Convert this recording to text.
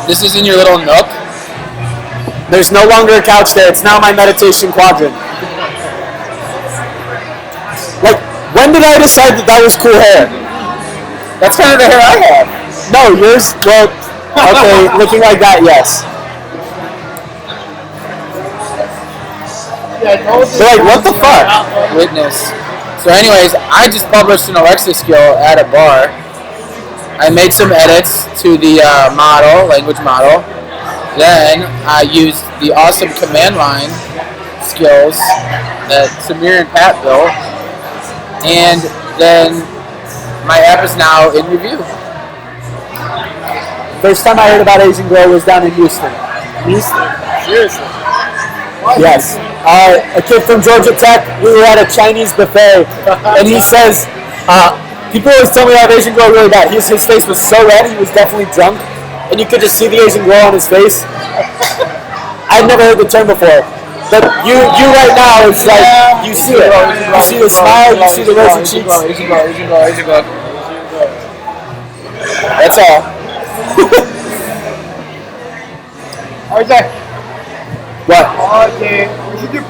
This is in your little nook. There's no longer a couch there. It's now my meditation quadrant. Like, when did I decide that was cool hair? That's kind of the hair I have. No, yours, well, okay, looking like that, yes. They're like, what the fuck? Witness. So anyways, I just published an Alexa skill at a bar. I made some edits to the language model. Then I used the awesome command line skills that Samir and Pat built. And then my app is now in review. First time I heard about Asian Glow was down in Houston. Houston? Seriously? Yes. A kid from Georgia Tech, we were at a Chinese buffet, and he says, people always tell me I have Asian Glow really bad. His face was so red, he was definitely drunk, and you could just see the Asian Glow on his face. I've never heard the term before. But you right now, it's like, you see it. You see the smile, you see the rosy cheeks. Asian Glow. That's all. Alright, Zach. What? Okay, we should do